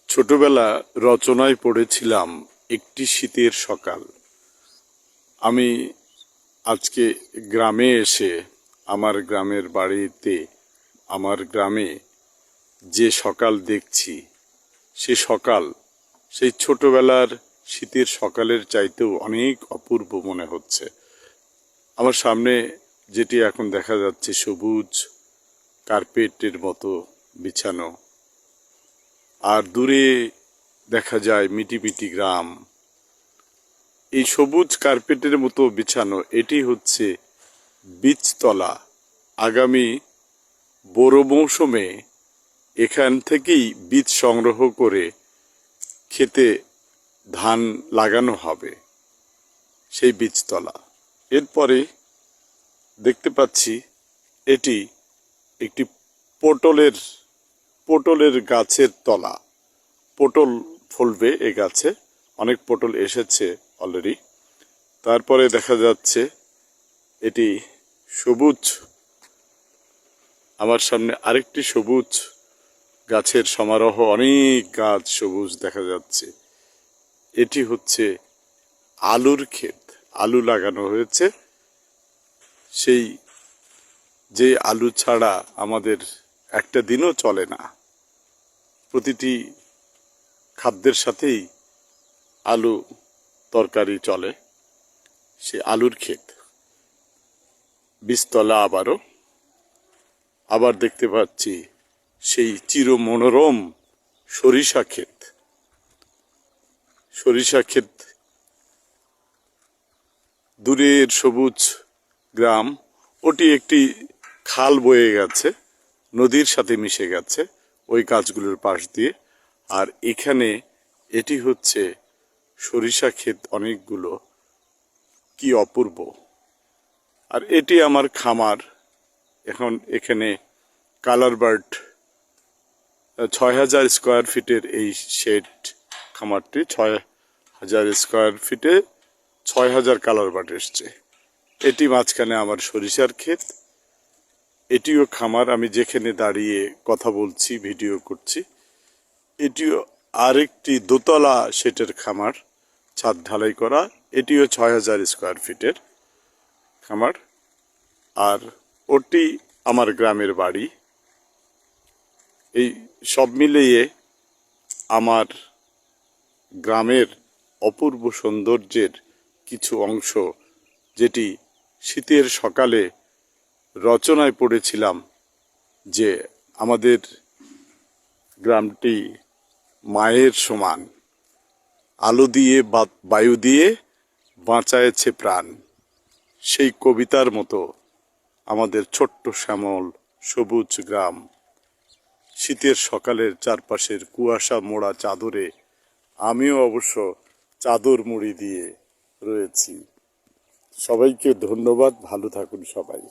ছোটবেলা রচনায় পড়েছিলাম একটি শীতের সকাল। আমি আজকে গ্রামে এসে আমার গ্রামের বাড়িতে আমার গ্রামে যে সকাল দেখছি সে সকাল সেই ছোটবেলার শীতের সকালের চাইতেও অনেক অপূর্ব মনে হচ্ছে। আমার সামনে যেটি এখন দেখা যাচ্ছে সবুজ কার্পেটের মতো বিছানো, আর দূরে দেখা যায় মিটিমিটি গ্রাম। এই সবুজ কার্পেটের মতো বিছানো এটি হচ্ছে বীজতলা। আগামী বোরো মৌসুমে এখান থেকেই বীজ সংগ্রহ করে খেতে ধান লাগানো হবে, সেই বীজতলা। এরপরে দেখতে পাচ্ছি এটি একটি পটলের গাছের তলা। পটল ফলবে এ গাছে, অনেক পটল এসেছে অলরেডি। তারপরে দেখা যাচ্ছে এটি সবুজ, আমার সামনে আরেকটি সবুজ গাছের সমারোহ, অনেক গাছ সবুজ দেখা যাচ্ছে। এটি হচ্ছে আলুর ক্ষেত, আলু লাগানো হয়েছে। সেই যে আলু ছাড়া আমাদের একটা দিনও চলে না, প্রতিটি খাদ্যের সাথেই আলু তরকারি চলে। সে আলুর ক্ষেত, বীজতলা। আবার দেখতে পাচ্ছি সেই চির মনোরম সরিষা ক্ষেত। সরিষা ক্ষেত, দূরের সবুজ গ্রাম, ওটি একটি খাল বয়ে গেছে, নদীর সাথে মিশে গেছে ওই গাছগুলোর পাশ দিয়ে। আর এখানে এটি হচ্ছে সরিষা ক্ষেত অনেকগুলো, কি অপূর্ব। আর এটি আমার খামার। এখন এখানে কালার বার্ড ৬,০০০ স্কোয়ার ফিটের এই শেড খামারটি, ৬,০০০ স্কোয়ার ফিটে ৬,০০০ কালার বার্ড এসছে। এটি মাঝখানে আমার সরিষার ক্ষেত, এটিও খামার। আমি যেখানে দাঁড়িয়ে কথা বলছি, ভিডিও করছি, এটিও আরেকটি দোতলা শেডের খামার, ছাদ ঢালাই করা। এটিও ৬,০০০ স্কোয়ার ফিটের খামার। আর ওটি আমার গ্রামের বাড়ি। এই সব মিলিয়ে আমার গ্রামের অপূর্ব সৌন্দর্যের কিছু অংশ, যেটি শীতের সকালে রচনায় পড়েছিলাম যে আমাদের গ্রামটি মায়ের সমান, আলো দিয়ে বায়ু দিয়ে বাঁচায়েছে প্রাণ। সেই কবিতার মতো আমাদের ছোট্ট শ্যামল সবুজ গ্রাম শীতের সকালের চারপাশের কুয়াশা মোড়া চাদরে আমিও অবশ্য চাদর মুড়ি দিয়ে রয়েছি। সবাইকে ধন্যবাদ, ভালো থাকুন সবাই।